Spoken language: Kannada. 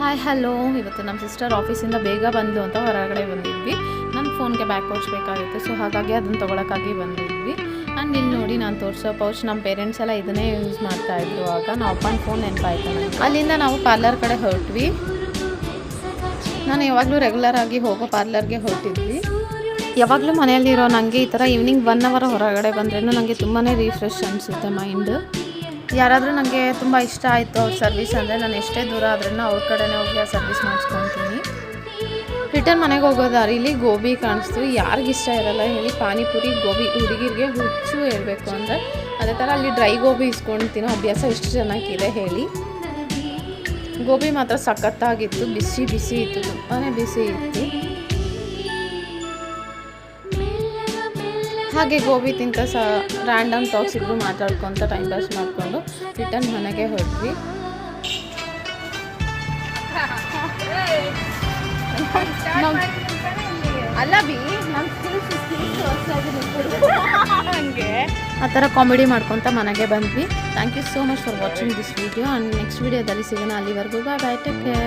ಹಾಯ್ ಹಲೋ, ಇವತ್ತು ನಮ್ಮ ಸಿಸ್ಟರ್ ಆಫೀಸಿಂದ ಬೇಗ ಬಂದು ಅಂತ ಹೊರಗಡೆ ಬಂದಿದ್ವಿ. ನನ್ನ ಫೋನ್ಗೆ ಬ್ಯಾಕ್ ಪೌಚ್ ಬೇಕಾಗಿತ್ತು, ಸೊ ಹಾಗಾಗಿ ಅದನ್ನು ತೊಗೊಳಕ್ಕಾಗಿ ಬಂದಿದ್ವಿ. ಆ್ಯಂಡ್ ಇಲ್ಲಿ ನೋಡಿ ನಾನು ತೋರಿಸೋ ಪೌಚ್ ನಮ್ಮ ಪೇರೆಂಟ್ಸ್ ಎಲ್ಲ ಇದನ್ನೇ ಯೂಸ್ ಮಾಡ್ತಾಯಿದ್ರು. ಆಗ ನಾವು ಅಪ್ಪನ ಫೋನ್ ನೆನಪಾಯ್ತು ನನಗೆ. ಅಲ್ಲಿಂದ ನಾವು ಪಾರ್ಲರ್ ಕಡೆ ಹೊರಟ್ವಿ. ನಾನು ಯಾವಾಗಲೂ ರೆಗ್ಯುಲರ್ ಆಗಿ ಹೋಗೋ ಪಾರ್ಲರ್ಗೆ ಹೊರಟಿದ್ವಿ. ಯಾವಾಗಲೂ ಮನೆಯಲ್ಲಿರೋ ನನಗೆ ಈ ಥರ ಈವ್ನಿಂಗ್ 1 ಅವರ್ ಹೊರಗಡೆ ಬಂದ್ರೂ ನನಗೆ ತುಂಬಾ ರಿಫ್ರೆಶ್ ಅನಿಸುತ್ತೆ ಮೈಂಡ್. ಯಾರಾದರೂ ನನಗೆ ತುಂಬ ಇಷ್ಟ ಆಯಿತು ಅವ್ರ ಸರ್ವಿಸ್ ಅಂದರೆ, ನಾನು ಎಷ್ಟೇ ದೂರ ಆದ್ರೂ ಅವ್ರ ಕಡೆನೇ ಹೋಗಿ ಆ ಸರ್ವಿಸ್ ಮಾಡಿಸ್ಕೊತೀನಿ. ರಿಟರ್ನ್ ಮನೆಗೆ ಹೋಗೋ ದಾರಿಲಿ ಗೋಬಿ ಕಾಣಿಸ್ತು. ಯಾರಿಗಿಷ್ಟ ಇರಲ್ಲ ಹೇಳಿ, ಪಾನಿಪುರಿ ಗೋಬಿ ಹುಡುಗಿರಿಗೆ ಹುಚ್ಚು ಹೇಳಬೇಕು ಅಂದರೆ. ಅದೇ ಥರ ಅಲ್ಲಿ ಡ್ರೈ ಗೋಬಿ ಇಸ್ಕೊಳ್ತೀನೋ ಅಭ್ಯಾಸ ಎಷ್ಟು ಚೆನ್ನಾಗಿದೆ ಹೇಳಿ. ಗೋಬಿ ಮಾತ್ರ ಸಖತ್ತಾಗಿತ್ತು, ಬಿಸಿ ಬಿಸಿ ಇತ್ತು, ತುಂಬಾ ಬಿಸಿ ಇತ್ತು. ಹಾಗೆ ಗೋಬಿ ತಿಂತ ರ್ಯಾಂಡಮ್ ಟಾಕ್ಸ್ ಇಬ್ಬರು ಮಾತಾಡ್ಕೊತ ಟೈಮ್ ಪಾಸ್ ಮಾಡಿಕೊಂಡು ರಿಟರ್ನ್ ಮನೆಗೆ ಹೊರಟ್ವಿ. ಅಲ್ಲ ಬಿ ಹಂಗೆ ಆ ಥರ ಕಾಮಿಡಿ ಮಾಡ್ಕೊತ ಮನೆಗೆ ಬಂದ್ವಿ. Thank you so much for watching this video. And next ವಿಡಿಯೋದಲ್ಲಿ ಸಿಗೋಣ. ಅಲ್ಲಿವರೆಗೂ ಬಾಯ್, ಟೇಕ್ ಕೇರ್.